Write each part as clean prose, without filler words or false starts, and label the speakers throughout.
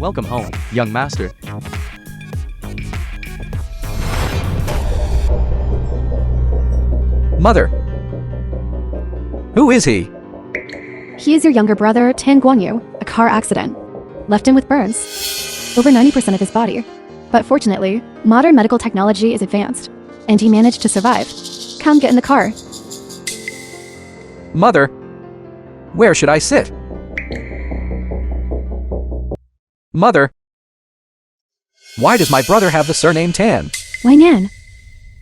Speaker 1: Welcome home, young master.
Speaker 2: Mother! Who is he?
Speaker 3: He is your younger brother, Tan Guangyu. A car accident left him with burns over 90% of his body. But fortunately, modern medical technology is advanced, and he managed to survive. Come get in the car.
Speaker 2: Mother! Where should I sit? Mother! Why does my brother have the surname Tan?
Speaker 3: Wang Yan.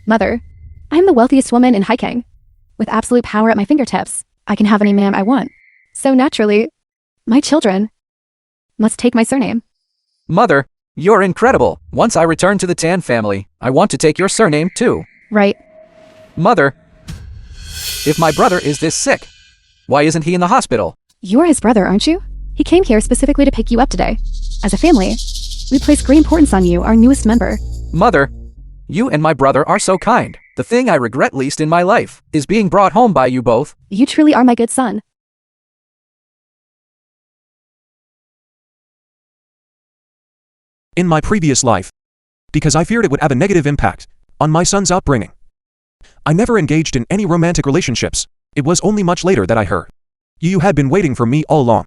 Speaker 3: Mother, I am the wealthiest woman in Haikang. With absolute power at my fingertips, I can have any man I want. So naturally, my children must take my surname.
Speaker 2: Mother, you're incredible. Once I return to the Tan family, I want to take your surname too.
Speaker 3: Right.
Speaker 2: Mother, if my brother is this sick, why isn't he in the hospital?
Speaker 3: You're his brother, aren't you? He came here specifically to pick you up today. As a family, we place great importance on you, our newest member.
Speaker 2: Mother, you and my brother are so kind. The thing I regret least in my life is being brought home by you both.
Speaker 3: You truly are my good son.
Speaker 4: In my previous life, because I feared it would have a negative impact on my son's upbringing, I never engaged in any romantic relationships. It was only much later that I heard you had been waiting for me all along.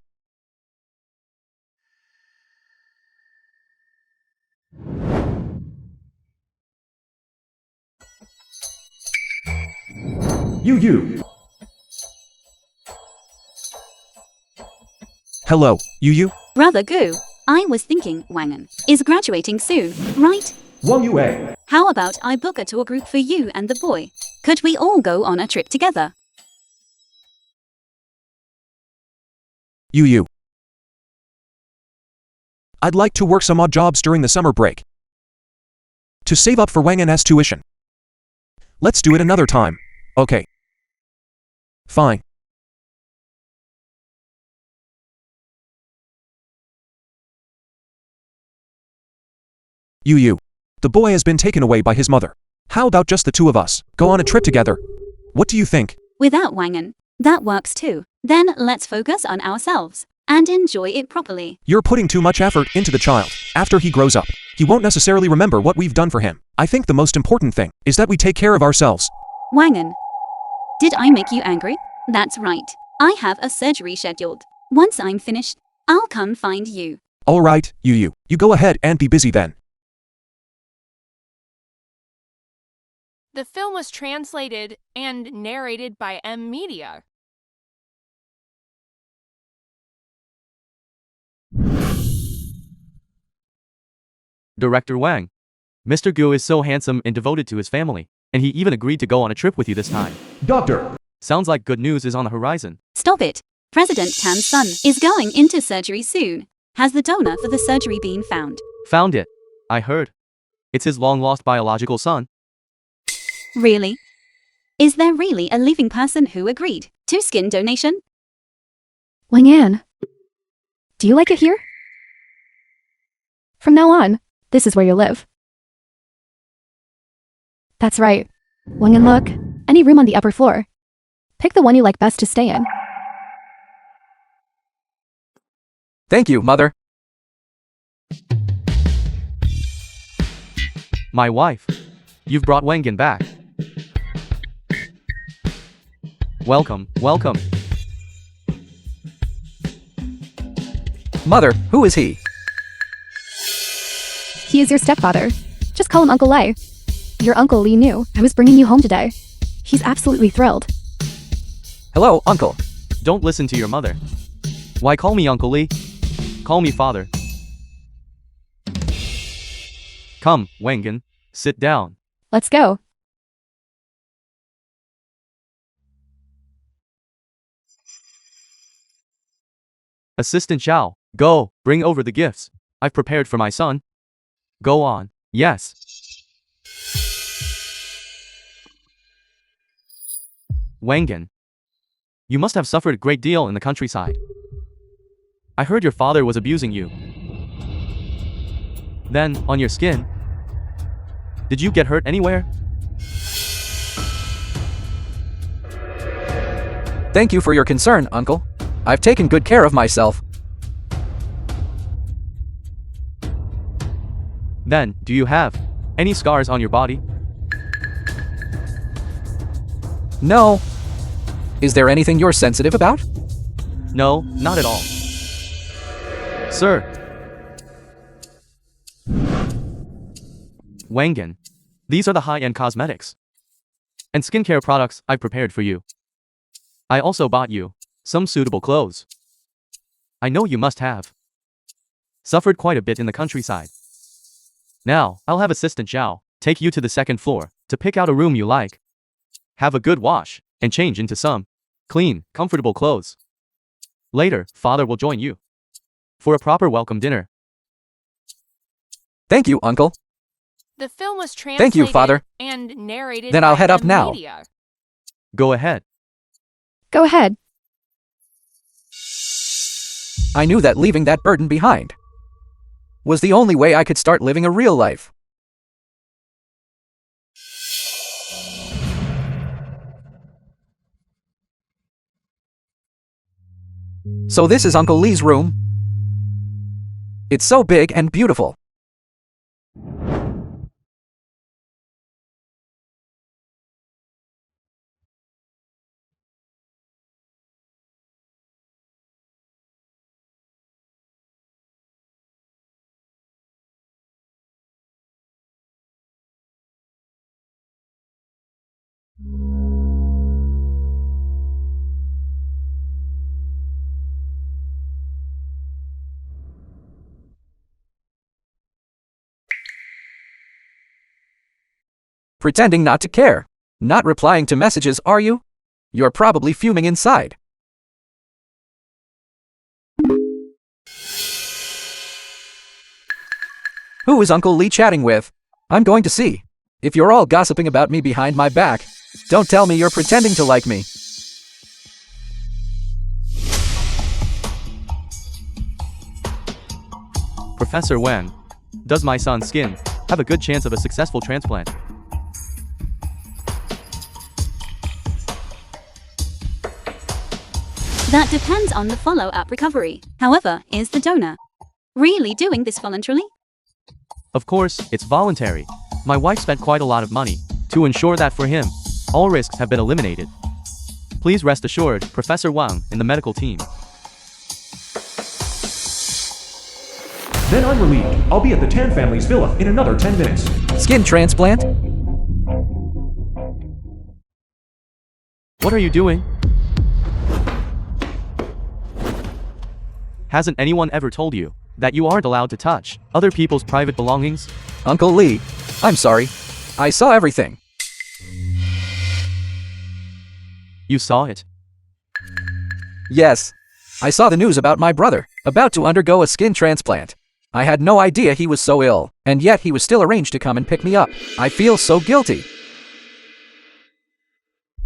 Speaker 4: You. Hello, you.
Speaker 5: Brother Gu, I was thinking Wangan is graduating soon, right?
Speaker 4: Yue.
Speaker 5: How about I book a tour group for you and the boy? Could we all go on a trip together?
Speaker 4: You. I'd like to work some odd jobs during the summer break to save up for Wang and S tuition. Let's do it another time. Okay. Fine. You. The boy has been taken away by his mother. How about just the two of us go on a trip together? What do you think?
Speaker 5: Without Wangan, that works too. Then let's focus on ourselves and enjoy it properly.
Speaker 4: You're putting too much effort into the child. After he grows up, he won't necessarily remember what we've done for him. I think the most important thing is that we take care of ourselves.
Speaker 5: Wangan, did I make you angry? That's right. I have a surgery scheduled. Once I'm finished, I'll come find you.
Speaker 4: All right, you go ahead and be busy then.
Speaker 6: The film was translated and narrated by M Media.
Speaker 1: Director Wang. Mr. Gu is so handsome and devoted to his family, and he even agreed to go on a trip with you this time.
Speaker 4: Doctor!
Speaker 1: Sounds like good news is on the horizon.
Speaker 5: Stop it. President Tan's son is going into surgery soon. Has the donor for the surgery been found?
Speaker 1: Found it. I heard. It's his long-lost biological son.
Speaker 5: Really? Is there really a living person who agreed to skin donation?
Speaker 3: Wang Yan, do you like it here? From now on, this is where you'll live. That's right. Wang Yan, look. Any room on the upper floor. Pick the one you like best to stay in.
Speaker 2: Thank you, Mother.
Speaker 1: My wife. You've brought Wengen back. Welcome.
Speaker 2: Mother, who is he?
Speaker 3: He is your stepfather. Just call him Uncle Lai. Your Uncle Lee knew I was bringing you home today. He's absolutely thrilled.
Speaker 2: Hello, Uncle.
Speaker 1: Don't listen to your mother. Why call me Uncle Lee? Call me father. Come, Wengen, sit down.
Speaker 3: Let's go.
Speaker 1: Assistant Zhao, go, bring over the gifts. I've prepared for my son. Go on. Yes. Wengen, you must have suffered a great deal in the countryside. I heard your father was abusing you. Then, on your skin, did you get hurt anywhere?
Speaker 2: Thank you for your concern, Uncle. I've taken good care of myself.
Speaker 1: Then, do you have any scars on your body?
Speaker 2: No. Is there anything you're sensitive about?
Speaker 1: No, not at all. Sir. Wangan. These are the high-end cosmetics and skincare products I've prepared for you. I also bought you some suitable clothes. I know you must have suffered quite a bit in the countryside. Now, I'll have Assistant Zhao take you to the second floor to pick out a room you like. Have a good wash and change into some clean, comfortable clothes. Later, Father will join you for a proper welcome dinner.
Speaker 2: Thank you, Uncle.
Speaker 6: The film was translated
Speaker 2: Thank you, Father.
Speaker 6: and narrated
Speaker 2: Then I'll
Speaker 6: by
Speaker 2: head up
Speaker 6: M
Speaker 2: now.
Speaker 6: Media.
Speaker 1: Go ahead.
Speaker 3: Go ahead.
Speaker 2: I knew that leaving that burden behind was the only way I could start living a real life. So this is Uncle Lee's room. It's so big and beautiful. Pretending not to care. Not replying to messages, are you? You're probably fuming inside. Who is Uncle Lee chatting with? I'm going to see. If you're all gossiping about me behind my back, don't tell me you're pretending to like me.
Speaker 1: Professor Wang, does my son's skin have a good chance of a successful transplant?
Speaker 5: That depends on the follow-up recovery. However, is the donor really doing this voluntarily?
Speaker 1: Of course, it's voluntary. My wife spent quite a lot of money to ensure that for him, all risks have been eliminated. Please rest assured, Professor Wang and the medical team.
Speaker 4: Then I'm relieved. I'll be at the Tan family's villa in another 10 minutes.
Speaker 2: Skin transplant?
Speaker 1: What are you doing? Hasn't anyone ever told you that you aren't allowed to touch other people's private belongings?
Speaker 2: Uncle Lee, I'm sorry. I saw everything.
Speaker 1: You saw it.
Speaker 2: Yes. I saw the news about my brother, about to undergo a skin transplant. I had no idea he was so ill, and yet he was still arranged to come and pick me up. I feel so guilty.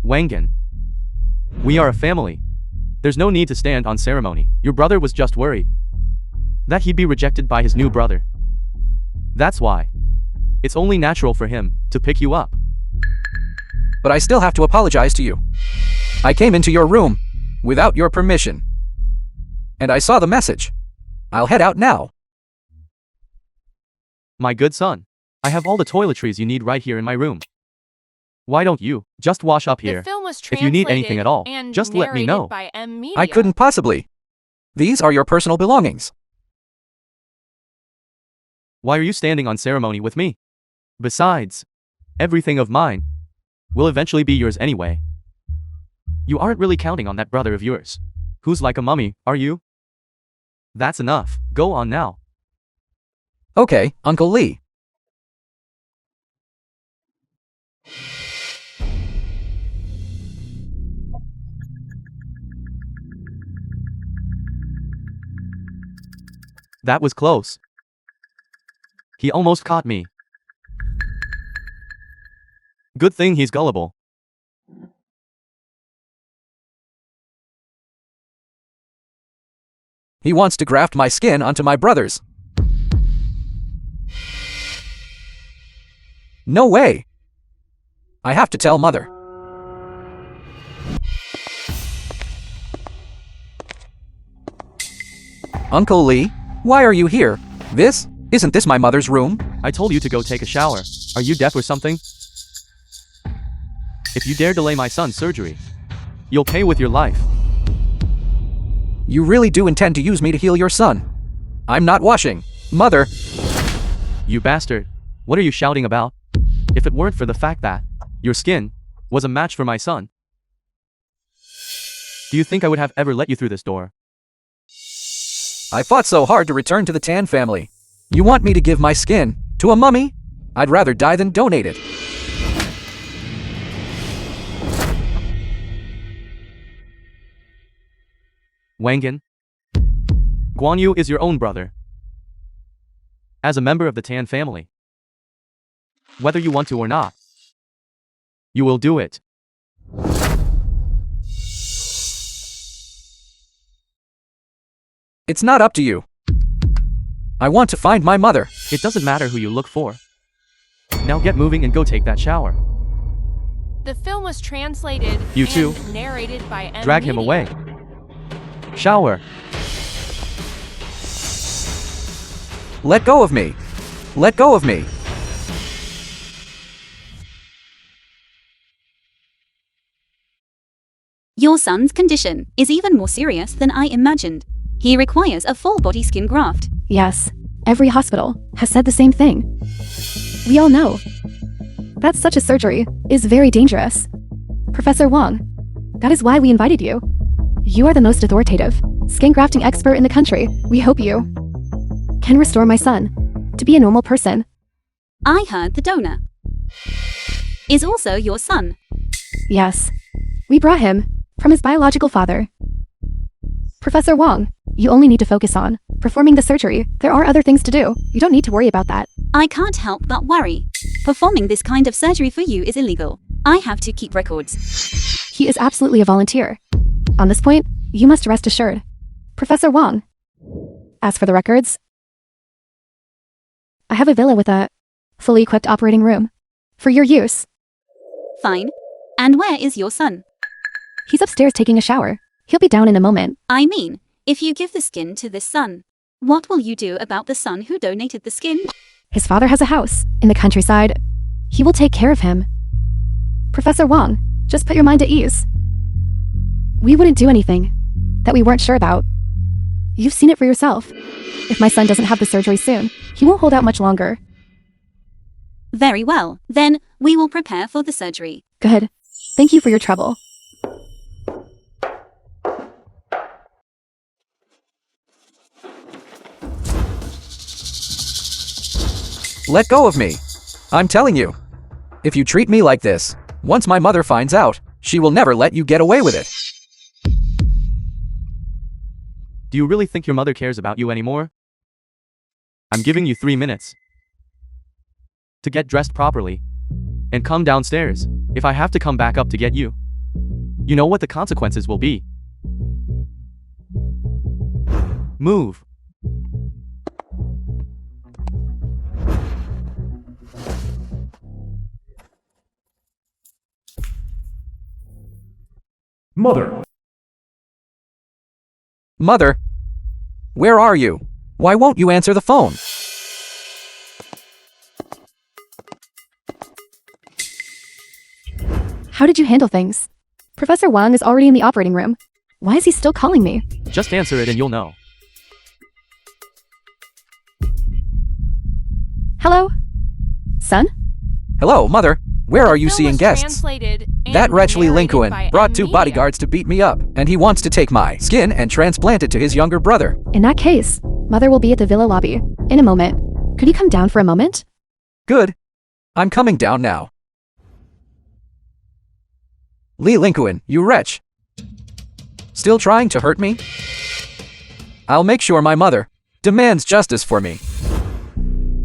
Speaker 1: Wangan. We are a family. There's no need to stand on ceremony. Your brother was just worried that he'd be rejected by his new brother. That's why. It's only natural for him to pick you up.
Speaker 2: But I still have to apologize to you. I came into your room without your permission. And I saw the message. I'll head out now.
Speaker 1: My good son, I have all the toiletries you need right here in my room. Why don't you just wash up here?
Speaker 6: The film was
Speaker 1: If you need anything at all,
Speaker 6: and
Speaker 1: just let me
Speaker 6: narrated
Speaker 1: know.
Speaker 6: by M Media.
Speaker 2: I couldn't possibly. These are your personal belongings.
Speaker 1: Why are you standing on ceremony with me? Besides, everything of mine will eventually be yours anyway. You aren't really counting on that brother of yours, who's like a mummy, are you? That's enough. Go on now.
Speaker 2: Okay, Uncle Lee.
Speaker 1: That was close. He almost caught me. Good thing he's gullible.
Speaker 2: He wants to graft my skin onto my brother's. No way. I have to tell Mother. Uncle Lee, why are you here? Isn't this my mother's room?
Speaker 1: I told you to go take a shower. Are you deaf or something? If you dare delay my son's surgery, you'll pay with your life.
Speaker 2: You really do intend to use me to heal your son? I'm not washing. Mother!
Speaker 1: You bastard. What are you shouting about? If it weren't for the fact that your skin was a match for my son, do you think I would have ever let you through this door?
Speaker 2: I fought so hard to return to the Tan family. You want me to give my skin to a mummy? I'd rather die than donate it.
Speaker 1: Wangan, Guan Yu is your own brother. As a member of the Tan family, whether you want to or not, you will do it.
Speaker 2: It's not up to you. I want to find my mother.
Speaker 1: It doesn't matter who you look for. Now get moving and go take that shower.
Speaker 6: The film was translated
Speaker 1: You too.
Speaker 6: and narrated by M.
Speaker 1: Drag him
Speaker 6: Media.
Speaker 1: away. Shower.
Speaker 2: Let go of me. Let go of me.
Speaker 5: Your son's condition is even more serious than I imagined. He requires a full body skin graft.
Speaker 3: Yes, every hospital has said the same thing. We all know that such a surgery is very dangerous. Professor Wang, that is why we invited you. You are the most authoritative skin grafting expert in the country. We hope you can restore my son to be a normal person.
Speaker 5: I heard the donor is also your son.
Speaker 3: Yes, we brought him from his biological father. Professor Wang, you only need to focus on performing the surgery. There are other things to do. You don't need to worry about that.
Speaker 5: I can't help but worry. Performing this kind of surgery for you is illegal. I have to keep records.
Speaker 3: He is absolutely a volunteer. On this point, you must rest assured. Professor Wang. As for the records, I have a villa with a fully equipped operating room for your use.
Speaker 5: Fine. And where is your son?
Speaker 3: He's upstairs taking a shower. He'll be down in a moment.
Speaker 5: I mean, if you give the skin to this son, what will you do about the son who donated the skin?
Speaker 3: His father has a house in the countryside. He will take care of him. Professor Wang, just put your mind at ease. We wouldn't do anything that we weren't sure about. You've seen it for yourself. If my son doesn't have the surgery soon, he won't hold out much longer.
Speaker 5: Very well. Then, we will prepare for the surgery.
Speaker 3: Good. Thank you for your trouble.
Speaker 2: Let go of me. I'm telling you. If you treat me like this, once my mother finds out, she will never let you get away with it.
Speaker 1: Do you really think your mother cares about you anymore? I'm giving you 3 minutes to get dressed properly and come downstairs. If I have to come back up to get you, you know what the consequences will be. Move.
Speaker 4: Mother.
Speaker 2: Mother, where are you? Why won't you answer the phone?
Speaker 3: How did you handle things? Professor Wang is already in the operating room. Why is he still calling me?
Speaker 1: Just answer it and you'll know.
Speaker 3: Hello? Son?
Speaker 2: Hello, Mother. Where are you
Speaker 6: Film
Speaker 2: seeing
Speaker 6: was
Speaker 2: guests?
Speaker 6: translated and
Speaker 2: That wretchly
Speaker 6: narrated
Speaker 2: Lincoln
Speaker 6: by
Speaker 2: brought
Speaker 6: M.
Speaker 2: 2
Speaker 6: Media.
Speaker 2: bodyguards to beat me up, and he wants to take my skin and transplant it to his younger brother.
Speaker 3: In that case, Mother will be at the villa lobby in a moment. Could you come down for a moment?
Speaker 2: Good. I'm coming down now. Li Lincoln, you wretch. Still trying to hurt me? I'll make sure my mother demands justice for me.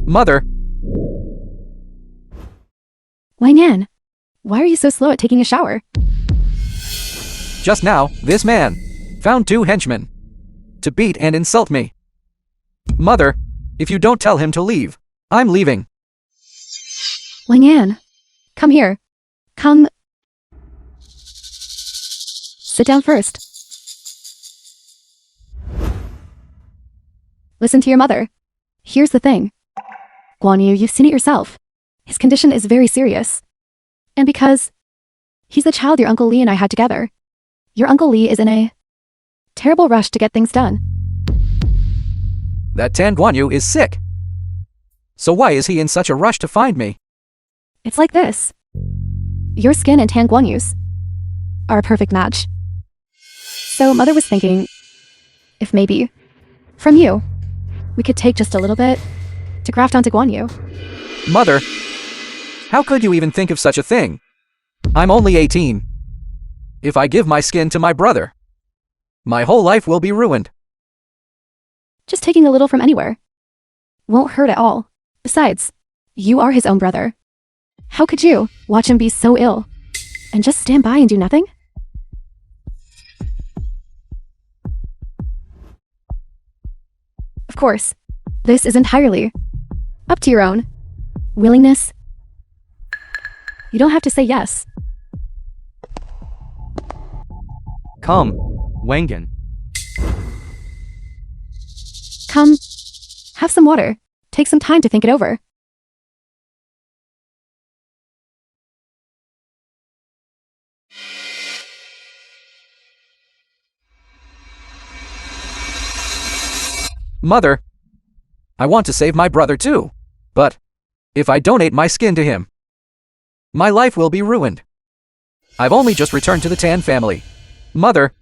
Speaker 2: Mother,
Speaker 3: Wang Yan, why are you so slow at taking a shower?
Speaker 2: just now, this man found 2 henchmen to beat and insult me. Mother, if you don't tell him to leave, I'm leaving.
Speaker 3: Wang Yan, come here. Come. Sit down first. Listen to your mother. Here's the thing. Guan Yu, you've seen it yourself. His condition is very serious. And because he's the child your Uncle Lee and I had together, your Uncle Lee is in a terrible rush to get things done.
Speaker 2: That Tan Guan Yu is sick. So why is he in such a rush to find me?
Speaker 3: It's like this. Your skin and Tan Guan Yu's are a perfect match. So Mother was thinking, if maybe, from you, we could take just a little bit to graft onto Guan Yu.
Speaker 2: Mother, how could you even think of such a thing? I'm only 18. If I give my skin to my brother, my whole life will be ruined.
Speaker 3: Just taking a little from anywhere won't hurt at all. Besides, you are his own brother. How could you watch him be so ill and just stand by and do nothing? Of course, this is entirely up to your own willingness. You don't have to say yes.
Speaker 1: Come, Wangan.
Speaker 3: Come, have some water. Take some time to think it over.
Speaker 2: Mother, I want to save my brother too. But if I donate my skin to him, my life will be ruined. I've only just returned to the Tan family. Mother,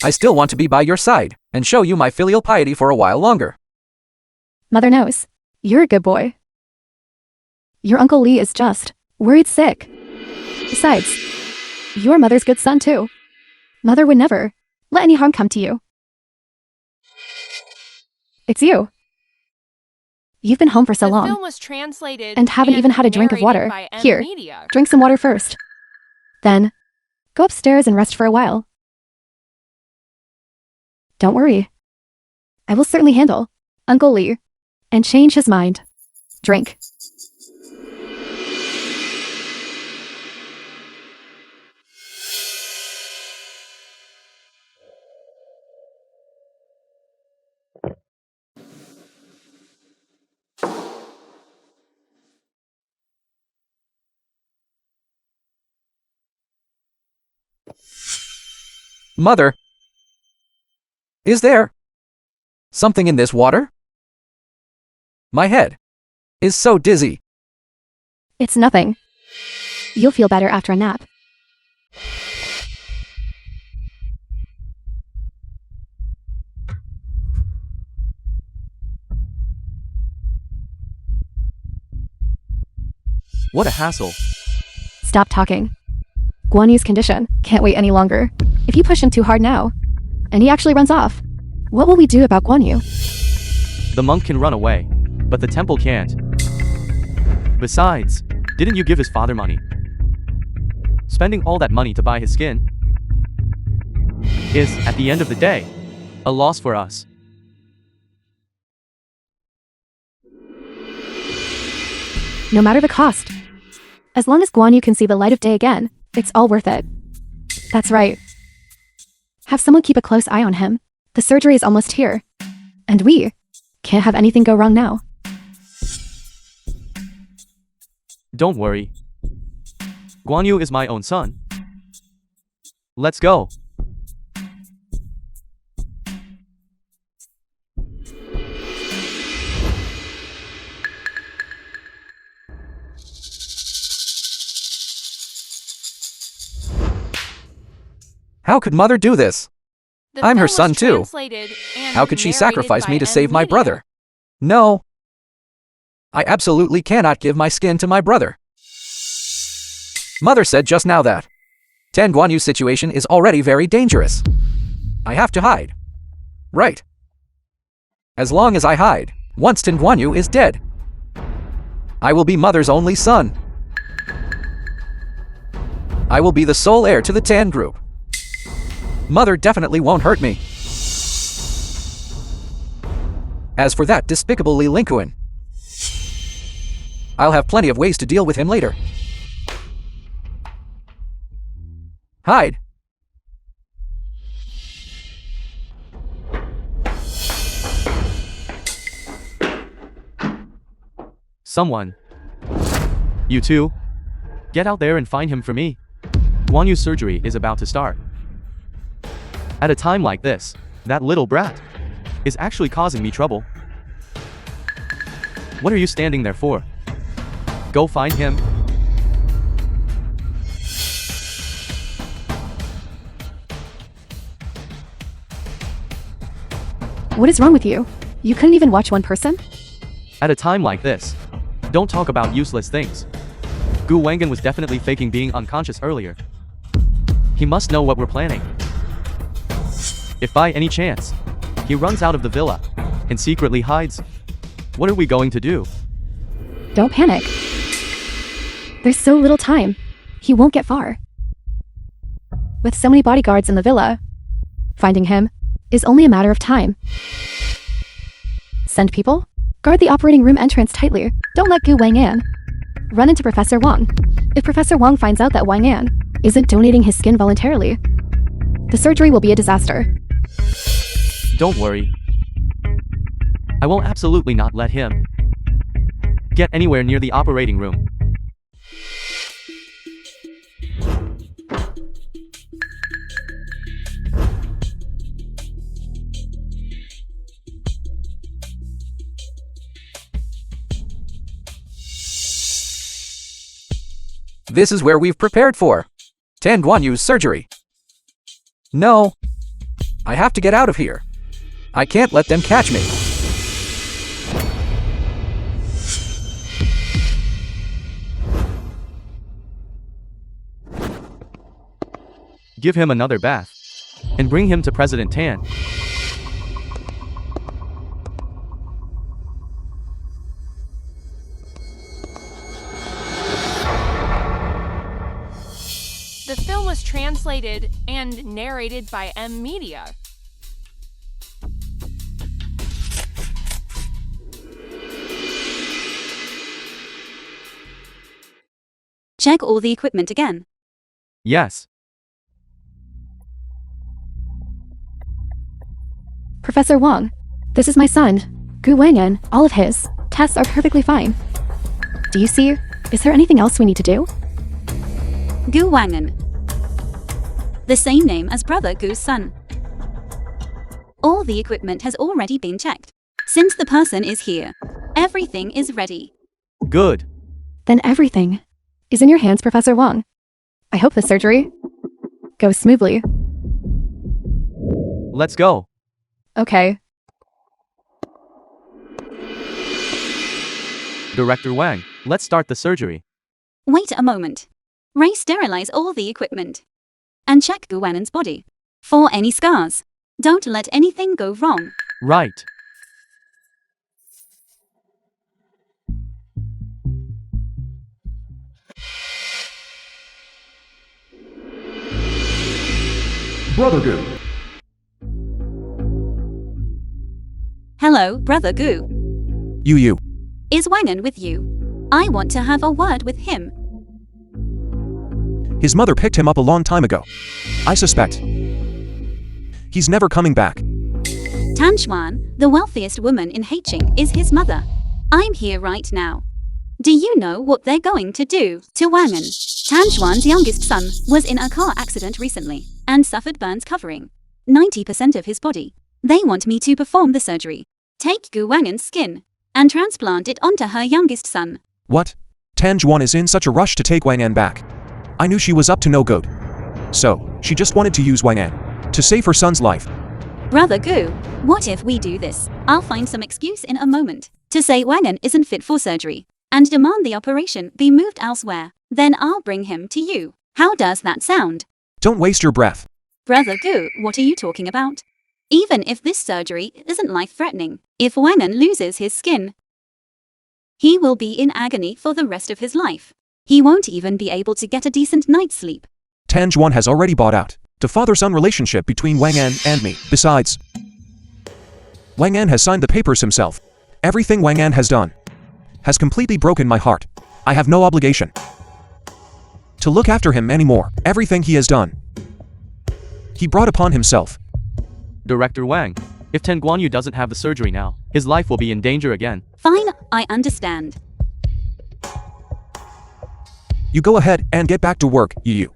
Speaker 2: I still want to be by your side and show you my filial piety for a while longer.
Speaker 3: Mother knows. You're a good boy. Your Uncle Lee is just worried sick. Besides, you're Mother's good son too. Mother would never let any harm come to you. It's you. You've been home for so
Speaker 6: The
Speaker 3: long
Speaker 6: film was translated
Speaker 3: and haven't even had a drink of
Speaker 6: narrated
Speaker 3: water.
Speaker 6: by M.
Speaker 3: Here,
Speaker 6: Media.
Speaker 3: drink some water first. Then, go upstairs and rest for a while. Don't worry. I will certainly handle Uncle Lee and change his mind. Drink.
Speaker 2: Mother, is there something in this water? My head is so dizzy.
Speaker 3: It's nothing. You'll feel better after a nap.
Speaker 1: What a hassle.
Speaker 3: Stop talking. Guan Yu's condition can't wait any longer. If you push him too hard now, and he actually runs off, what will we do about Guan Yu?
Speaker 1: The monk can run away, but the temple can't. Besides, didn't you give his father money? Spending all that money to buy his skin is, at the end of the day, a loss for us.
Speaker 3: No matter the cost. As long as Guan Yu can see the light of day again, it's all worth it. That's right. Have someone keep a close eye on him. The surgery is almost here. And we can't have anything go wrong now.
Speaker 1: Don't worry. Guan Yu is my own son. Let's go.
Speaker 2: How could Mother do this?
Speaker 6: The
Speaker 2: I'm her
Speaker 6: film was
Speaker 2: son too.
Speaker 6: translated and
Speaker 2: How could she
Speaker 6: narrated
Speaker 2: sacrifice
Speaker 6: by
Speaker 2: me to
Speaker 6: M.
Speaker 2: save my
Speaker 6: Media.
Speaker 2: brother? No. I absolutely cannot give my skin to my brother. Mother said just now that Tan Guan Yu's situation is already very dangerous. I have to hide. Right. As long as I hide, once Tan Guan Yu is dead, I will be Mother's only son. I will be the sole heir to the Tan group. Mother definitely won't hurt me. As for that despicable Li Lingquan, I'll have plenty of ways to deal with him later. Hide.
Speaker 1: Someone. You two. Get out there and find him for me. Guan Yu's surgery is about to start. At a time like this, that little brat is actually causing me trouble. What are you standing there for? Go find him.
Speaker 3: What is wrong with you? You couldn't even watch one person?
Speaker 1: At a time like this, don't talk about useless things. Gu Wangan was definitely faking being unconscious earlier. He must know what we're planning. If by any chance, he runs out of the villa and secretly hides, what are we going to do?
Speaker 3: Don't panic. There's so little time. He won't get far. With so many bodyguards in the villa, finding him is only a matter of time. Send people? Guard the operating room entrance tightly. Don't let Gu Wangan run into Professor Wang. If Professor Wang finds out that Wangan isn't donating his skin voluntarily, the surgery will be a disaster.
Speaker 1: Don't worry. I will absolutely not let him get anywhere near the operating room.
Speaker 2: This is where we've prepared for Tan Guan Yu's surgery. No. I have to get out of here. I can't let them catch me.
Speaker 1: Give him another bath and bring him to President Tan.
Speaker 6: The film was translated and narrated by M Media.
Speaker 5: Check all the equipment again.
Speaker 1: Yes.
Speaker 3: Professor Wang, this is my son, Gu Wangan. All of his tests are perfectly fine. Do you see? Is there anything else we need to do?
Speaker 5: Gu Wangan. The same name as brother Gu's son. All the equipment has already been checked. Since the person is here, everything is ready.
Speaker 1: Good.
Speaker 3: Then everything is in your hands, Professor Wang. I hope the surgery goes smoothly.
Speaker 1: Let's go.
Speaker 3: Okay.
Speaker 1: Director Wang, let's start the surgery.
Speaker 5: Wait a moment. Ray, sterilize all the equipment. And check Gu Wangan's body for any scars. Don't let anything go wrong.
Speaker 1: Right.
Speaker 4: Brother Gu.
Speaker 5: Hello, brother Gu.
Speaker 4: You.
Speaker 5: Is Wangan with you? I want to have a word with him.
Speaker 4: His mother picked him up a long time ago. I suspect he's never coming back.
Speaker 5: Tan Xuan, the wealthiest woman in Haiqing, is his mother. I'm here right now. Do you know what they're going to do to Wangan? Tan Xuan's youngest son was in a car accident recently and suffered burns covering 90% of his body. They want me to perform the surgery, take Gu Wangan's skin, and transplant it onto her youngest son.
Speaker 4: What? Tan Juan is in such a rush to take Wang An back. I knew she was up to no good. So, she just wanted to use Wang An to save her son's life.
Speaker 5: Brother Gu, what if we do this? I'll find some excuse in a moment to say Wangan isn't fit for surgery and demand the operation be moved elsewhere. Then I'll bring him to you. How does that sound?
Speaker 4: Don't waste your breath.
Speaker 5: Brother Gu, what are you talking about? Even if this surgery isn't life-threatening, if Wangan loses his skin, he will be in agony for the rest of his life. He won't even be able to get a decent night's sleep.
Speaker 4: Tan Juan has already bought out the father-son relationship between Wang An and me. Besides, Wang An has signed the papers himself. Everything Wang An has done has completely broken my heart. I have no obligation to look after him anymore. Everything he has done, he brought upon himself.
Speaker 1: Director Wang, if Tan Guanyu doesn't have the surgery now, his life will be in danger again.
Speaker 5: Fine, I understand.
Speaker 4: You go ahead and get back to work, you.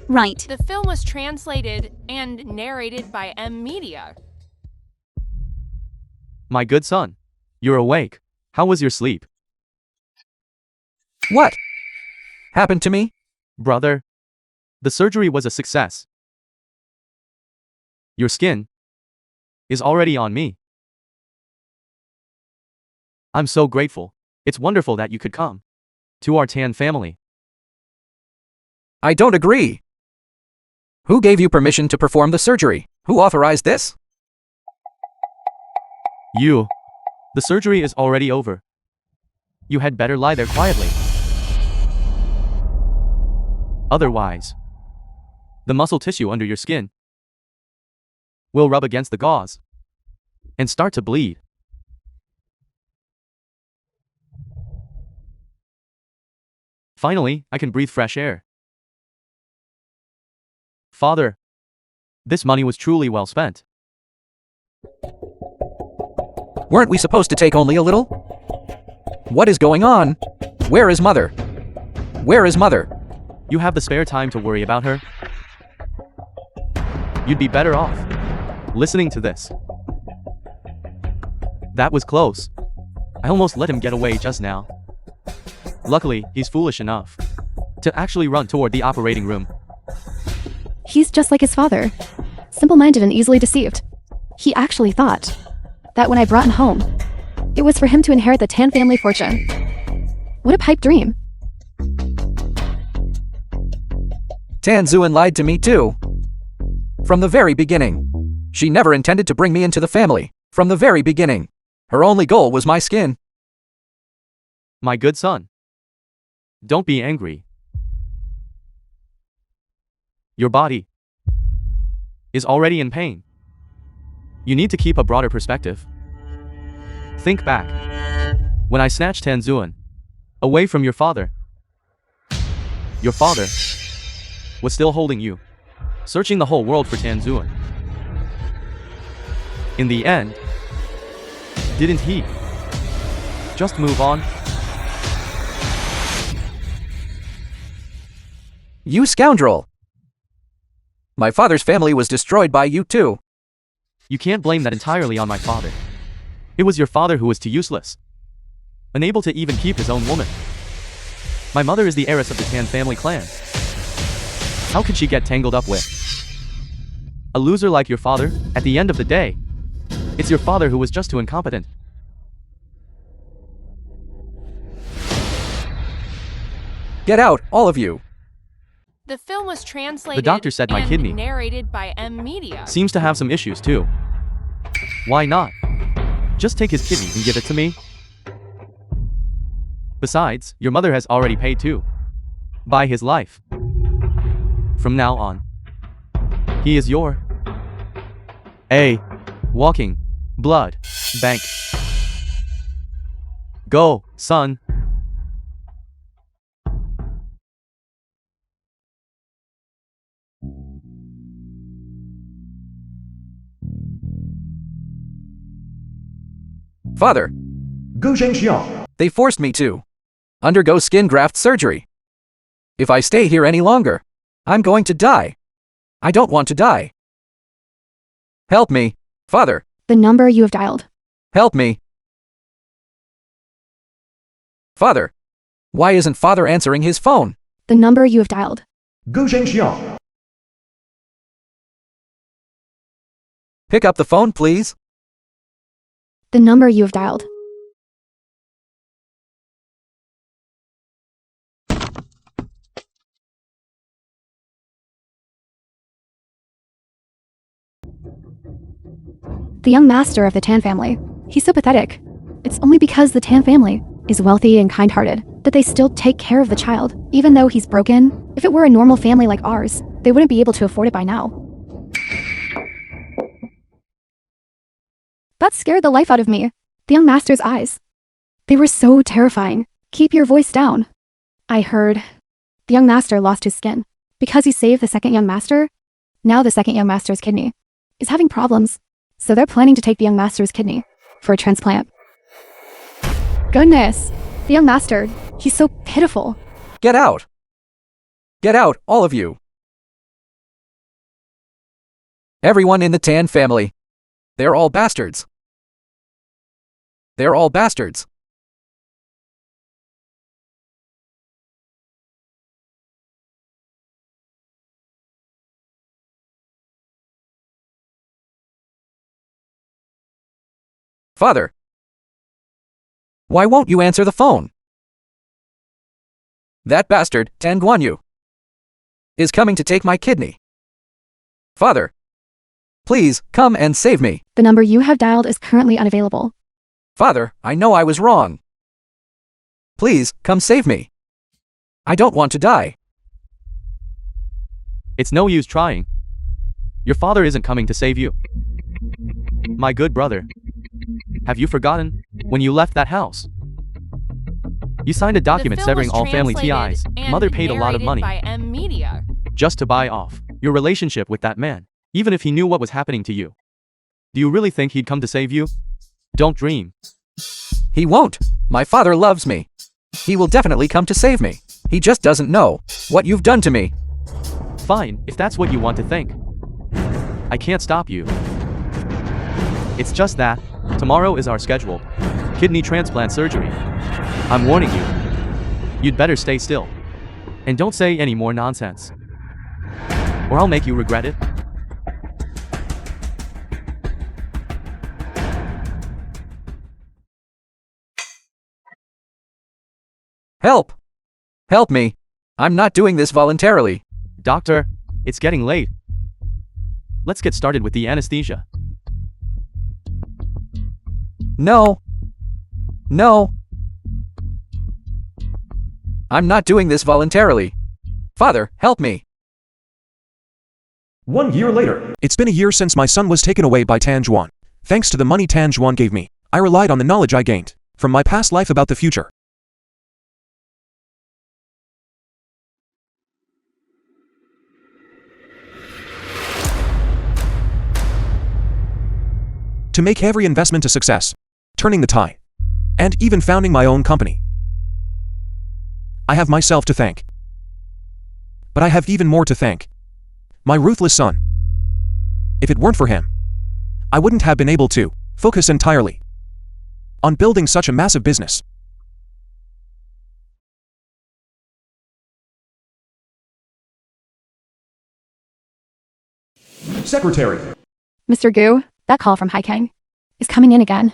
Speaker 5: Right.
Speaker 6: The film was translated and narrated by M Media.
Speaker 1: My good son, you're awake. How was your sleep?
Speaker 2: What happened to me?
Speaker 1: Brother, the surgery was a success. Your skin is already on me. I'm so grateful. It's wonderful that you could come to our Tan family.
Speaker 2: I don't agree. Who gave you permission to perform the surgery? Who authorized this?
Speaker 1: You. The surgery is already over. You had better lie there quietly. Otherwise, the muscle tissue under your skin will rub against the gauze and start to bleed. Finally, I can breathe fresh air. Father, this money was truly well spent.
Speaker 2: Weren't we supposed to take only a little? What is going on? Where is Mother? Where is Mother?
Speaker 1: You have the spare time to worry about her? You'd be better off listening to this. That was close. I almost let him get away just now. Luckily, he's foolish enough to actually run toward the operating room.
Speaker 3: He's just like his father, simple-minded and easily deceived. He actually thought that when I brought him home, it was for him to inherit the Tan family fortune. What a pipe dream.
Speaker 2: Tan Zuan lied to me too. From the very beginning. She never intended to bring me into the family. From the very beginning. Her only goal was my skin.
Speaker 1: My good son, don't be angry. Your body is already in pain. You need to keep a broader perspective. Think back. When I snatched Tan Zuan away from your father was still holding you, searching the whole world for Tan Zuan. In the end, didn't he just move on?
Speaker 2: You scoundrel! My father's family was destroyed by you too.
Speaker 1: You can't blame that entirely on my father. It was your father who was too useless, unable to even keep his own woman. My mother is the heiress of the Tan family clan. How could she get tangled up with a loser like your father? At the end of the day, it's your father who was just too incompetent.
Speaker 2: Get out, all of you.
Speaker 6: The film was translated
Speaker 1: The doctor said my
Speaker 6: and
Speaker 1: kidney
Speaker 6: narrated by M Media.
Speaker 1: seems to have some issues too. Why not just take his kidney and give it to me? Besides, your mother has already paid too by his life. From now on, he is your walking blood bank. Go, son.
Speaker 2: Father, they forced me to undergo skin graft surgery. If I stay here any longer, I'm going to die. I don't want to die. Help me, Father.
Speaker 3: The number you have dialed.
Speaker 2: Help me. Father. Why isn't Father answering his phone?
Speaker 3: The number you have dialed.
Speaker 2: Pick up the phone, please.
Speaker 3: The number you have dialed. The young master of the Tan family. He's so pathetic. It's only because the Tan family is wealthy and kind-hearted that they still take care of the child, even though he's broken. If it were a normal family like ours, they wouldn't be able to afford it by now. That scared the life out of me. The young master's eyes. They were so terrifying. Keep your voice down. I heard the young master lost his skin. Because he saved the second young master, now the second young master's kidney is having problems. So they're planning to take the young master's kidney for a transplant. Goodness, the young master, he's so pitiful.
Speaker 2: Get out! Get out, all of you! Everyone in the Tan family. They're all bastards. They're all bastards. Father, why won't you answer the phone? That bastard, Tan Guan Yu, is coming to take my kidney. Father, please come and save me.
Speaker 3: The number you have dialed is currently unavailable.
Speaker 2: Father, I know I was wrong. Please, come save me. I don't want to die.
Speaker 1: It's no use trying. Your father isn't coming to save you. My good brother. Have you forgotten when you left that house? You signed a document
Speaker 6: The film
Speaker 1: severing
Speaker 6: was
Speaker 1: all family
Speaker 6: translated
Speaker 1: TIs.
Speaker 6: and
Speaker 1: Mother paid a lot of
Speaker 6: narrated
Speaker 1: money
Speaker 6: by M Media.
Speaker 1: just to buy off your relationship with that man, even if he knew what was happening to you. Do you really think he'd come to save you? Don't dream.
Speaker 2: He won't. My father loves me. He will definitely come to save me. He just doesn't know what you've done to me.
Speaker 1: Fine, if that's what you want to think. I can't stop you. It's just that tomorrow is our scheduled kidney transplant surgery. I'm warning you. You'd better stay still. And don't say any more nonsense, or I'll make you regret it.
Speaker 2: Help! Help me. I'm not doing this voluntarily.
Speaker 1: Doctor, it's getting late. Let's get started with the anesthesia.
Speaker 2: No. No. I'm not doing this voluntarily. Father, help me.
Speaker 4: 1 year later. It's been a year since my son was taken away by Tan Juan. Thanks to the money Tan Juan gave me, I relied on the knowledge I gained from my past life about the future. To make every investment a success, turning the tide, and even founding my own company. I have myself to thank. But I have even more to thank. My ruthless son. If it weren't for him, I wouldn't have been able to focus entirely on building such a massive business. Secretary.
Speaker 3: Mr. Gu, that call from Haikang is coming in again.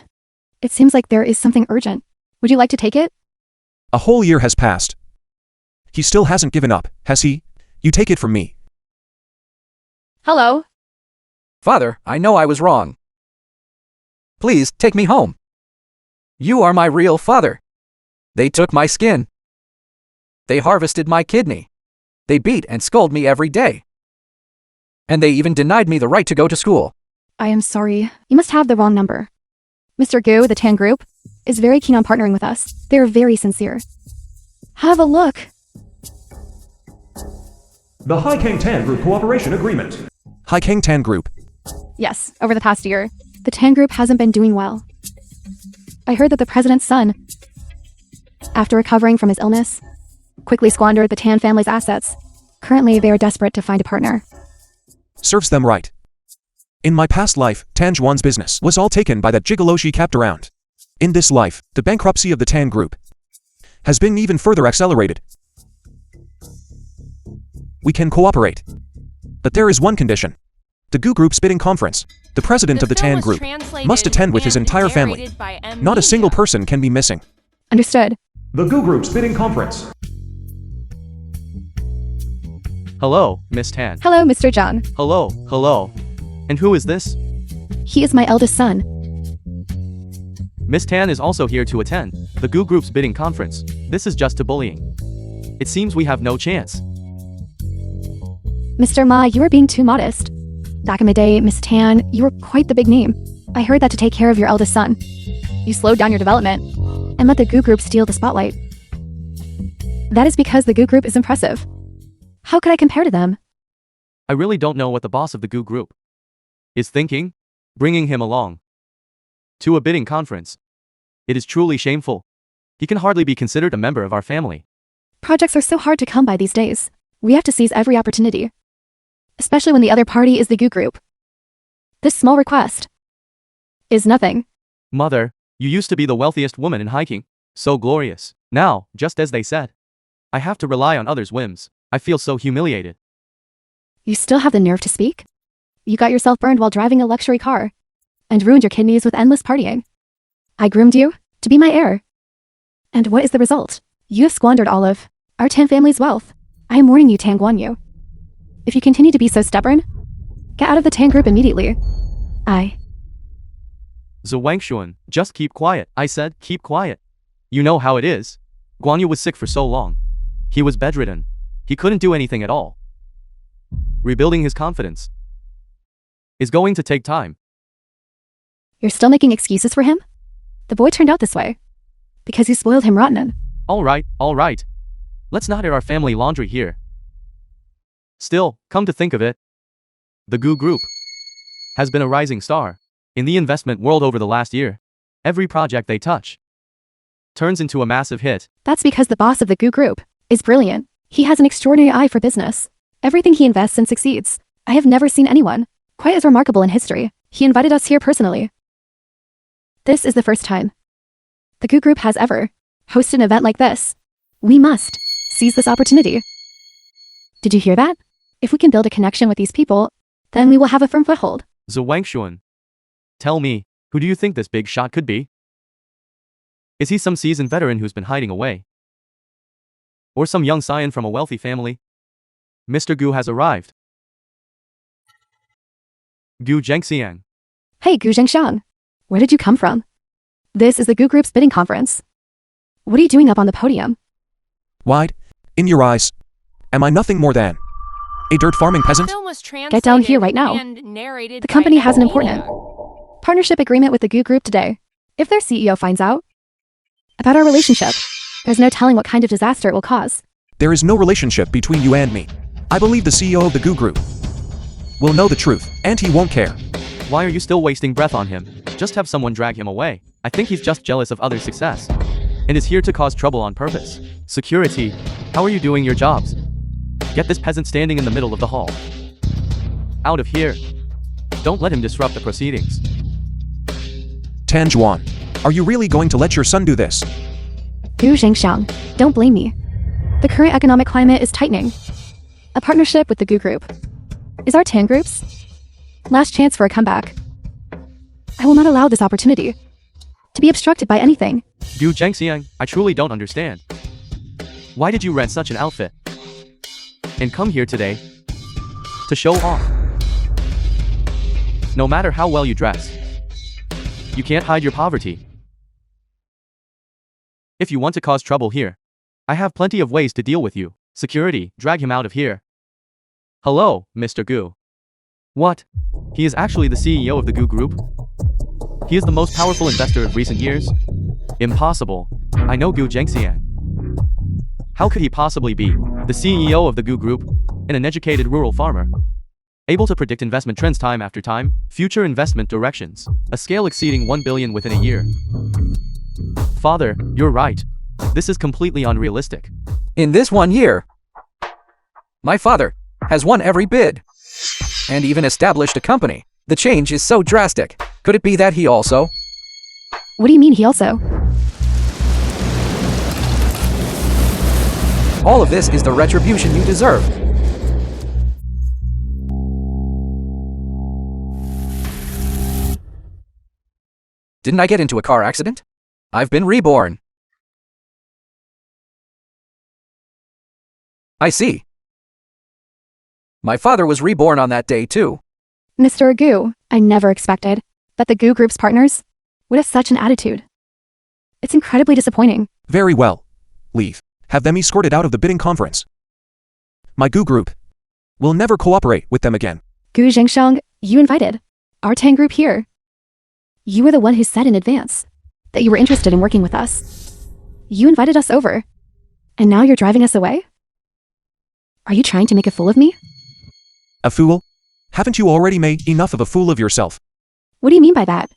Speaker 3: It seems like there is something urgent. Would you like to take it?
Speaker 4: A whole year has passed. He still hasn't given up, has he? You take it from me.
Speaker 3: Hello?
Speaker 2: Father, I know I was wrong. Please, take me home. You are my real father. They took my skin. They harvested my kidney. They beat and scold me every day. And they even denied me the right to go to school.
Speaker 3: I am sorry. You must have the wrong number. Mr. Gu, the Tan Group, is very keen on partnering with us. They are very sincere. Have a look.
Speaker 4: The Haikang Tan Group Cooperation Agreement. Haikang Tan Group.
Speaker 3: Yes, over the past year, the Tan Group hasn't been doing well. I heard that the president's son, after recovering from his illness, quickly squandered the Tan family's assets. Currently, they are desperate to find a partner.
Speaker 4: Serves them right. In my past life, Tan Juan's business was all taken by that gigolo she kept around. In this life, the bankruptcy of the Tan Group has been even further accelerated. We can cooperate. But there is one condition. The Gu Group's bidding conference. The president of the Tan Group must attend with his entire family. Not a single person can be missing.
Speaker 3: Understood.
Speaker 4: The Gu Group's bidding conference.
Speaker 1: Hello, Miss Tan.
Speaker 3: Hello, Mr. Zhang.
Speaker 1: Hello, hello. And who is this?
Speaker 3: He is my eldest son.
Speaker 1: Miss Tan is also here to attend the Gu Group's bidding conference. This is just to bullying. It seems we have no chance.
Speaker 3: Mr. Ma, you are being too modest. Back in the day, Miss Tan, you were quite the big name. I heard that to take care of your eldest son. You slowed down your development and let the Gu Group steal the spotlight. That is because the Gu Group is impressive. How could I compare to them?
Speaker 1: I really don't know what the boss of the Gu Group is thinking, bringing him along to a bidding conference. It is truly shameful. He can hardly be considered a member of our family.
Speaker 3: Projects are so hard to come by these days. We have to seize every opportunity. Especially when the other party is the Goo Group. This small request is nothing.
Speaker 1: Mother, you used to be the wealthiest woman in hiking. So glorious. Now, just as they said, I have to rely on others' whims. I feel so humiliated.
Speaker 3: You still have the nerve to speak? You got yourself burned while driving a luxury car. And ruined your kidneys with endless partying. I groomed you to be my heir. And what is the result? You have squandered all of our Tan family's wealth. I am warning you, Tan Guanyu. If you continue to be so stubborn, get out of the Tan group immediately.
Speaker 1: Zhuangshuan, just keep quiet. I said, keep quiet. You know how it is. Guanyu was sick for so long. He was bedridden. He couldn't do anything at all. Rebuilding his confidence is going to take time.
Speaker 3: You're still making excuses for him? The boy turned out this way because you spoiled him rotten.
Speaker 1: All right. Let's not air our family laundry here. Still, come to think of it, the Goo Group has been a rising star in the investment world over the last year. Every project they touch turns into a massive hit.
Speaker 3: That's because the boss of the Goo Group is brilliant. He has an extraordinary eye for business. Everything he invests in succeeds. I have never seen anyone quite as remarkable in history. He invited us here personally. This is the first time the Goo Group has ever hosted an event like this. We must seize this opportunity. Did you hear that? If we can build a connection with these people, then we will have a firm foothold.
Speaker 1: Zhuangshuan, tell me, who do you think this big shot could be? Is he some seasoned veteran who's been hiding away? Or some young scion from a wealthy family? Mr. Gu has arrived. Gu Zhengxiang.
Speaker 3: Hey, Gu Zhengxiang. Where did you come from? This is the Goo Group's bidding conference. What are you doing up on the podium?
Speaker 4: Wide, in your eyes, am I nothing more than a dirt farming peasant?
Speaker 6: Film was
Speaker 3: Get down here right now.
Speaker 6: and narrated
Speaker 3: The company
Speaker 6: by
Speaker 3: has an
Speaker 6: Emily.
Speaker 3: important partnership agreement with the Goo Group today. If their CEO finds out about our relationship, there's no telling what kind of disaster it will cause.
Speaker 4: There is no relationship between you and me. I believe the CEO of the Goo Group will know the truth, and he won't care.
Speaker 1: Why are you still wasting breath on him? Just have someone drag him away. I think he's just jealous of others' success and is here to cause trouble on purpose. Security, how are you doing your jobs? Get this peasant standing in the middle of the hall. Out of here. Don't let him disrupt the proceedings.
Speaker 4: Tan Juan, are you really going to let your son do this?
Speaker 3: Gu Zhengxiang, don't blame me. The current economic climate is tightening. A partnership with the Goo Group is our Tan Group's last chance for a comeback. I will not allow this opportunity to be obstructed by anything.
Speaker 1: Gu Zhengxiang, I truly don't understand. Why did you rent such an outfit and come here today to show off? No matter how well you dress, you can't hide your poverty. If you want to cause trouble here, I have plenty of ways to deal with you. Security, drag him out of here. Hello, Mr. Gu. What? He is actually the CEO of the Goo Group? He is the most powerful investor of recent years? Impossible. I know Gu Zhengxiang. How could he possibly be the CEO of the Goo Group, an uneducated rural farmer, able to predict investment trends time after time, future investment directions, a scale exceeding 1 billion within a year? Father, you're right. This is completely unrealistic.
Speaker 2: In this 1 year, my father has won every bid and even established a company. The change is so drastic. Could it be that he also?
Speaker 3: What do you mean he also?
Speaker 2: All of this is the retribution you deserve. Didn't I get into a car accident? I've been reborn. I see. My father was reborn on that day too.
Speaker 3: Mr. Gu, I never expected that the Goo Group's partners would have such an attitude. It's incredibly disappointing.
Speaker 4: Very well. Leave. Have them escorted out of the bidding conference. My Goo Group will never cooperate with them again.
Speaker 3: Gu Zhengxiang, you invited our Tan Group here. You were the one who said in advance that you were interested in working with us. You invited us over, and now you're driving us away? Are you trying to make a fool of me?
Speaker 4: A fool? Haven't you already made enough of a fool of yourself?
Speaker 3: What do you mean by that?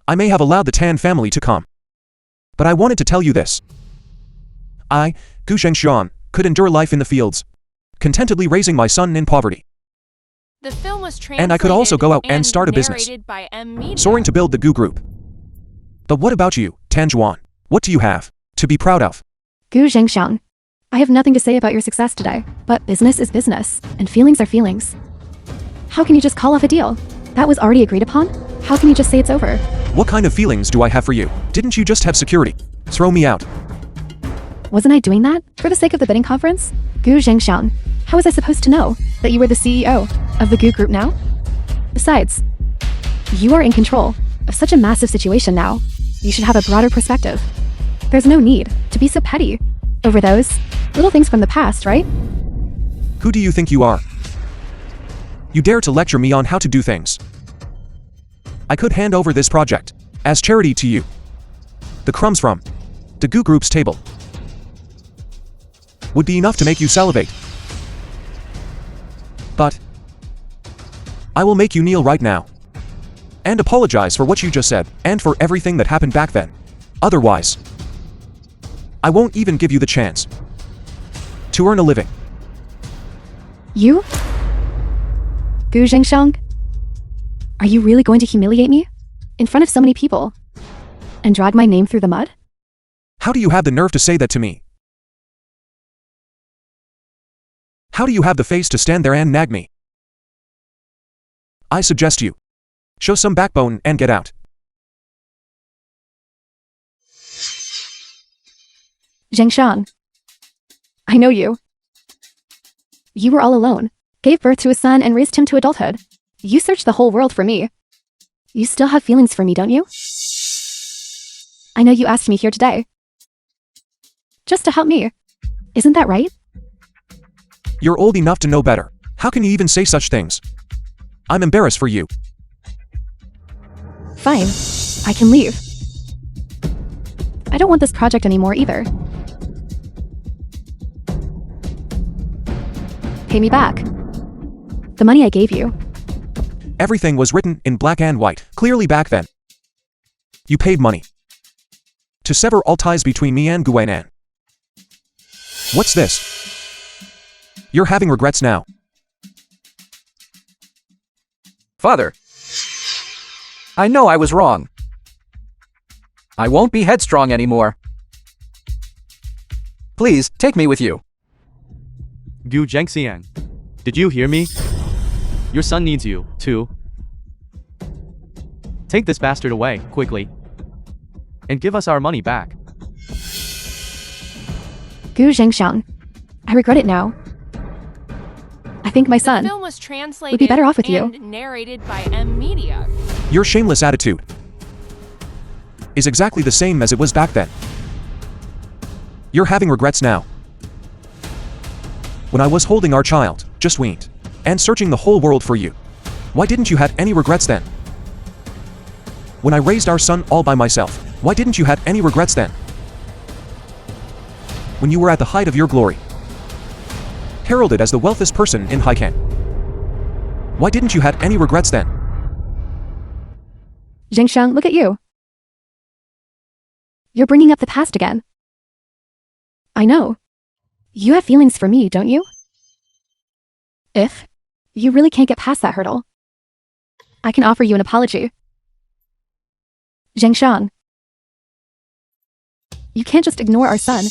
Speaker 4: I may have allowed the Tan family to come, but I wanted to tell you this. I Gu Zhengxian, could endure life in the fields, contentedly raising my son in poverty.
Speaker 6: The film was translated
Speaker 4: And I could also go out and start a business,
Speaker 6: narrated by Media.
Speaker 4: soaring to build the Gu Group. But what about you, Tan Juan? What do you have to be proud of?
Speaker 3: Gu Zhengxiang. I have nothing to say about your success today, but business is business, and feelings are feelings. How can you just call off a deal? That was already agreed upon? How can you just say it's over?
Speaker 4: What kind of feelings do I have for you? Didn't you just have security? Throw me out.
Speaker 3: Wasn't I doing that for the sake of the bidding conference? Gu Zhengxiang, how was I supposed to know that you were the CEO of the Gu Group now? Besides, you are in control of such a massive situation now. You should have a broader perspective. There's no need to be so petty over those little things from the past, right?
Speaker 4: Who do you think you are? You dare to lecture me on how to do things. I could hand over this project as charity to you. The crumbs from the Gu Group's table would be enough to make you salivate. But I will make you kneel right now and apologize for what you just said and for everything that happened back then. Otherwise, I won't even give you the chance to earn a living.
Speaker 3: You? Gu Zhengxiang? Are you really going to humiliate me? In front of so many people? And drag my name through the mud?
Speaker 4: How do you have the nerve to say that to me? How do you have the face to stand there and nag me? I suggest you show some backbone and get out.
Speaker 3: Zhengxiang. I know you. You were all alone, gave birth to a son and raised him to adulthood. You searched the whole world for me. You still have feelings for me, don't you? I know you asked me here today. Just to help me. Isn't that right?
Speaker 4: You're old enough to know better. How can you even say such things? I'm embarrassed for you.
Speaker 3: Fine. I can leave. I don't want this project anymore either. Pay me back. The money I gave you.
Speaker 4: Everything was written in black and white, clearly back then. You paid money to sever all ties between me and Guanan. What's this? You're having regrets now.
Speaker 2: Father, I know I was wrong. I won't be headstrong anymore. Please, take me with you.
Speaker 1: Gu Zhengxiang, did you hear me? Your son needs you, too. Take this bastard away, quickly. And give us our money back.
Speaker 3: Gu Zhengxiang. I regret it now. I think my son
Speaker 6: The film was translated
Speaker 3: would be better off with you.
Speaker 6: and narrated by Media.
Speaker 4: Your shameless attitude is exactly the same as it was back then. You're having regrets now. When I was holding our child, just weaned, and searching the whole world for you, why didn't you have any regrets then? When I raised our son all by myself, why didn't you have any regrets then? When you were at the height of your glory, heralded as the wealthiest person in Haikan, why didn't you have any regrets then?
Speaker 3: Zhengxiang, look at you. You're bringing up the past again. I know. You have feelings for me, don't you? If you really can't get past that hurdle, I can offer you an apology. Zhengxiang. You can't just ignore our son.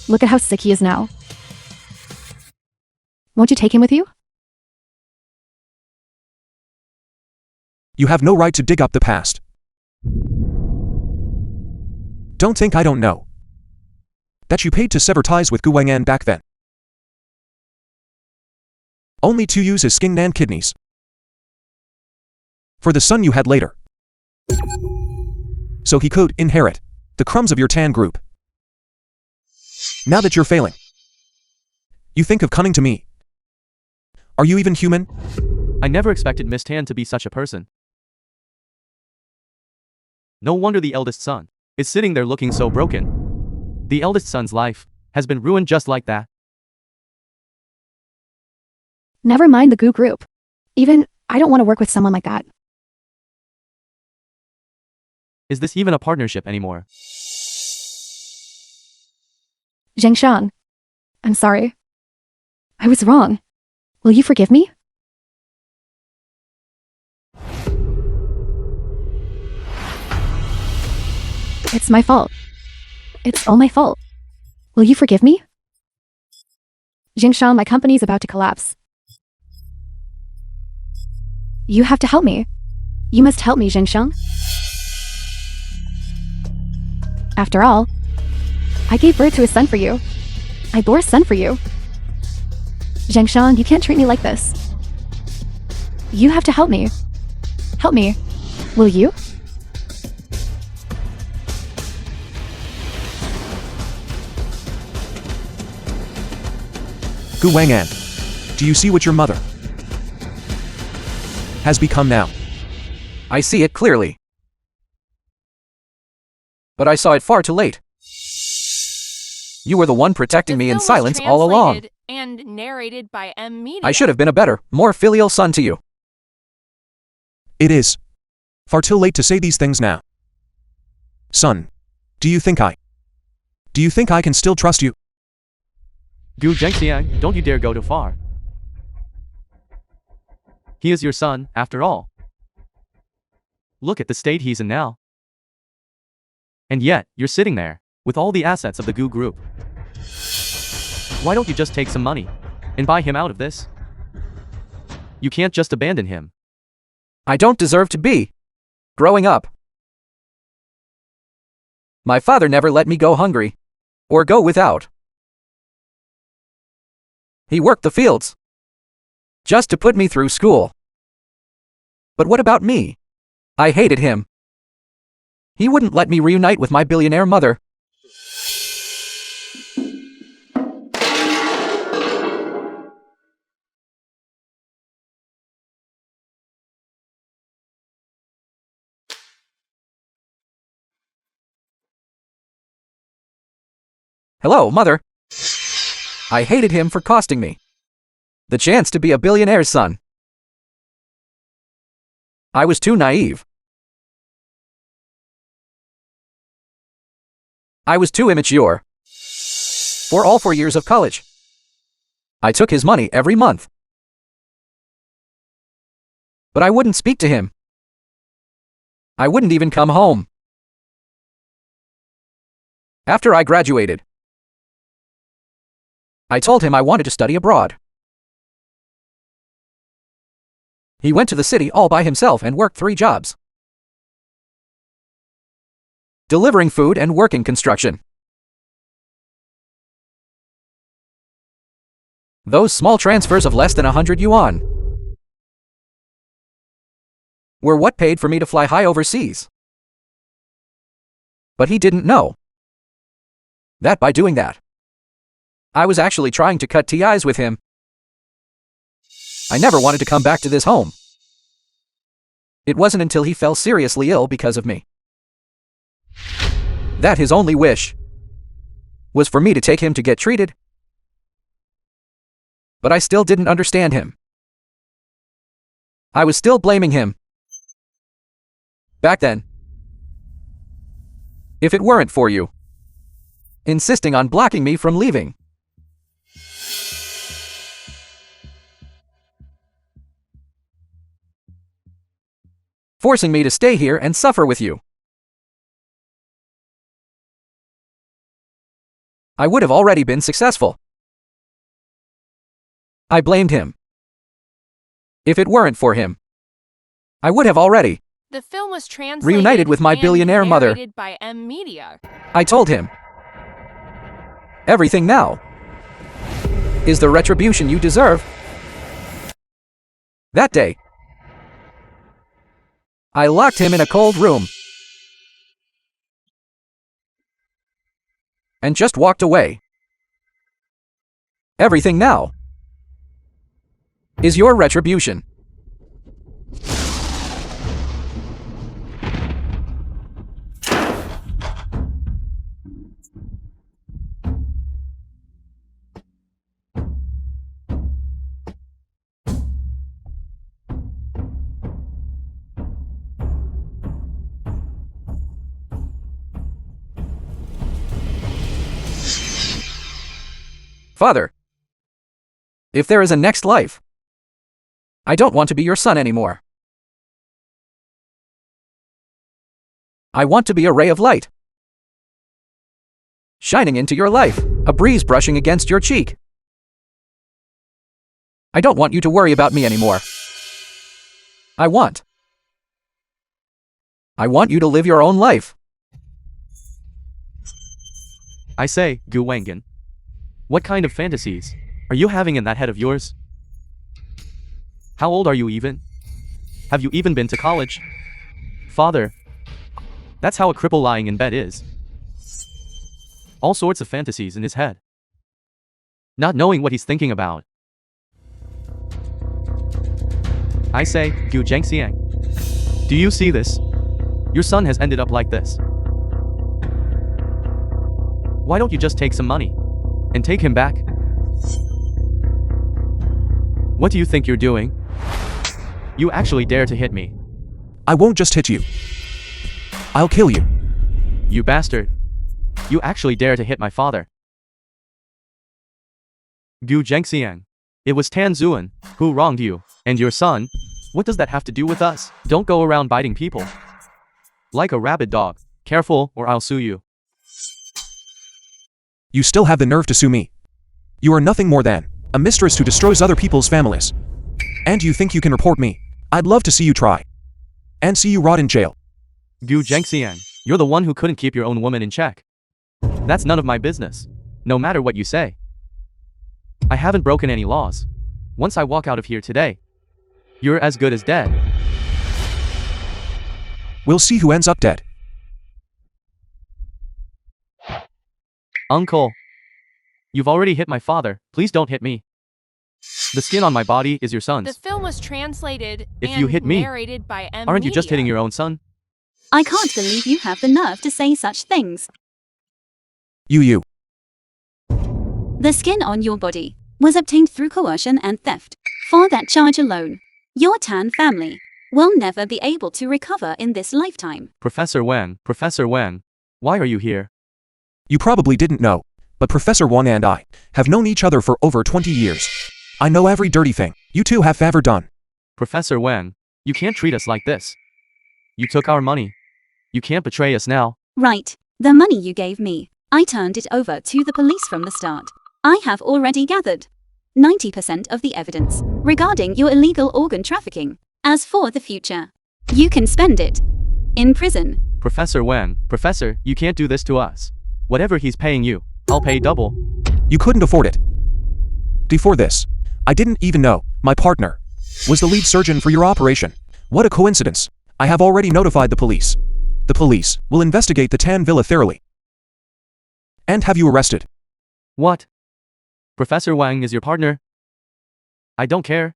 Speaker 3: Look at how sick he is now. Won't you take him with you?
Speaker 4: You have no right to dig up the past. Don't think I don't know that you paid to sever ties with Gu Wang'an back then. Only to use his skin and kidneys for the son you had later, so he could inherit the crumbs of your Tan group. Now that you're failing, you think of cunning to me. Are you even human?
Speaker 1: I never expected Miss Tan to be such a person. No wonder the eldest son is sitting there looking so broken. The eldest son's life has been ruined just like that.
Speaker 3: Never mind the Gu Group. Even, I don't want to work with someone like that.
Speaker 1: Is this even a partnership anymore?
Speaker 3: Zhengshan, I'm sorry. I was wrong. Will you forgive me? It's my fault. It's all my fault. Will you forgive me? Zhengshan, my company's about to collapse. You have to help me. You must help me, Zhengshan. After all, I gave birth to a son for you. I bore a son for you. Zhengshan, you can't treat me like this. You have to help me. Help me. Will you?
Speaker 4: Gu Wang'an, do you see what your mother has become now?
Speaker 2: I see it clearly. But I saw it far too late. You were the one protecting me in silence all along.
Speaker 6: And narrated by Media.
Speaker 2: I should have been a better, more filial son to you.
Speaker 4: It is far too late to say these things now. Son, do you think I can still trust you?
Speaker 1: Gu Zhengxiang, don't you dare go too far. He is your son, after all. Look at the state he's in now. And yet, you're sitting there, with all the assets of the Gu group. Why don't you just take some money, and buy him out of this? You can't just abandon him.
Speaker 2: I don't deserve to be growing up. My father never let me go hungry, or go without. He worked the fields just to put me through school. But what about me? I hated him. He wouldn't let me reunite with my billionaire mother. Hello, Mother. I hated him for costing me the chance to be a billionaire's son. I was too naive. I was too immature. For all 4 years of college, I took his money every month. But I wouldn't speak to him. I wouldn't even come home. After I graduated, I told him I wanted to study abroad. He went to the city all by himself and worked 3 jobs. Delivering food and working construction. Those small transfers of less than 100 yuan were what paid for me to fly high overseas. But he didn't know that by doing that, I was actually trying to cut ties with him. I never wanted to come back to this home. It wasn't until he fell seriously ill because of me that his only wish was for me to take him to get treated. But I still didn't understand him. I was still blaming him. Back then, if it weren't for you insisting on blocking me from leaving, forcing me to stay here and suffer with you, I would have already been successful. I blamed him. If it weren't for him, I would have already
Speaker 6: The film was translated
Speaker 2: reunited with my
Speaker 6: and
Speaker 2: billionaire mother.
Speaker 6: narrated by Media.
Speaker 2: I told him, everything now is the retribution you deserve. That day, I locked him in a cold room and just walked away. Everything now is your retribution. Father, if there is a next life, I don't want to be your son anymore. I want to be a ray of light, shining into your life, a breeze brushing against your cheek. I don't want you to worry about me anymore. I want you to live your own life.
Speaker 1: I say, Gu Wangan. What kind of fantasies are you having in that head of yours? How old are you even? Have you even been to college? Father, that's how a cripple lying in bed is. All sorts of fantasies in his head. Not knowing what he's thinking about. I say, Gu Zhangxiang. Do you see this? Your son has ended up like this. Why don't you just take some money and take him back? What do you think you're doing? You actually dare to hit me.
Speaker 4: I won't just hit you. I'll kill you.
Speaker 1: You bastard. You actually dare to hit my father. Gu Zhangxiang. It was Tan Zuan who wronged you, and your son. What does that have to do with us? Don't go around biting people. Like a rabid dog. Careful, or I'll sue you.
Speaker 4: You still have the nerve to sue me. You are nothing more than a mistress who destroys other people's families. And you think you can report me? I'd love to see you try. And see you rot in jail.
Speaker 1: Gu Zhangxiang, you're the one who couldn't keep your own woman in check. That's none of my business. No matter what you say. I haven't broken any laws. Once I walk out of here today, you're as good as dead.
Speaker 4: We'll see who ends up dead.
Speaker 1: Uncle. You've already hit my father. Please don't hit me. The skin on my body is your son's.
Speaker 6: The film was translated
Speaker 1: If
Speaker 6: and
Speaker 1: you hit me,
Speaker 6: narrated by M.
Speaker 1: Aren't you just
Speaker 6: Media.
Speaker 1: hitting your own son?
Speaker 5: I can't believe you have the nerve to say such things.
Speaker 4: You.
Speaker 5: The skin on your body was obtained through coercion and theft. For that charge alone, your Tan family will never be able to recover in this lifetime.
Speaker 1: Professor Wang, why are you here?
Speaker 4: You probably didn't know, but Professor Wang and I have known each other for over 20 years. I know every dirty thing you two have ever done.
Speaker 1: Professor Wang, you can't treat us like this. You took our money. You can't betray us now.
Speaker 5: Right. The money you gave me, I turned it over to the police from the start. I have already gathered 90% of the evidence regarding your illegal organ trafficking. As for the future, you can spend it in prison.
Speaker 1: Professor Wang, Professor, you can't do this to us. Whatever he's paying you, I'll pay double.
Speaker 4: You couldn't afford it. Before this, I didn't even know my partner was the lead surgeon for your operation. What a coincidence. I have already notified the police. The police will investigate the Tan Villa thoroughly and have you arrested.
Speaker 1: What? Professor Wang is your partner? I don't care.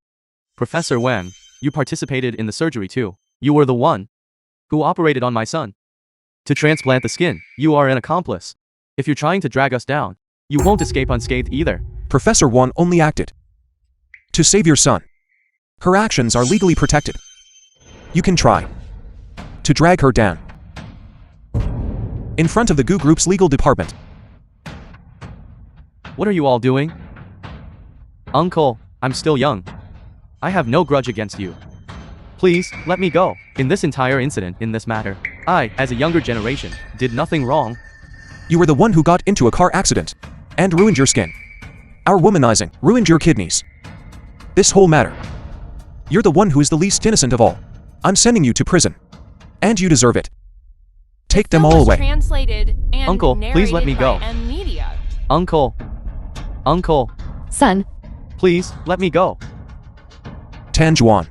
Speaker 1: Professor Wang, you participated in the surgery too. You were the one who operated on my son to transplant the skin. You are an accomplice. If you're trying to drag us down, you won't escape unscathed either.
Speaker 4: Professor Wang only acted to save your son. Her actions are legally protected. You can try to drag her down in front of the Gu Group's legal department.
Speaker 1: What are you all doing? Uncle, I'm still young. I have no grudge against you. Please, let me go. In this entire incident, in this matter, I, as a younger generation, did nothing wrong.
Speaker 4: You were the one who got into a car accident and ruined your skin. Our womanizing ruined your kidneys. This whole matter. You're the one who is the least innocent of all. I'm sending you to prison. And you deserve it. Take them all away.
Speaker 6: Translated and
Speaker 1: Uncle, please let me
Speaker 6: narrated
Speaker 1: go.
Speaker 6: by M. Media.
Speaker 1: Uncle.
Speaker 3: Son,
Speaker 1: Please, let me go.
Speaker 4: Tan Juan.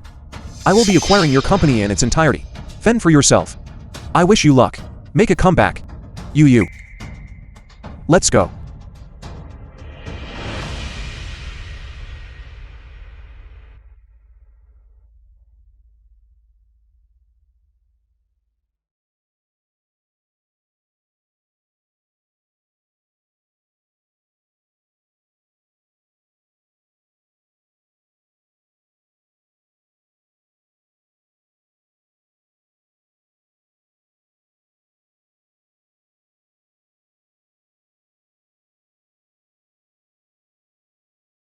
Speaker 4: I will be acquiring your company in its entirety. Fend for yourself. I wish you luck. Make a comeback. You. Let's go.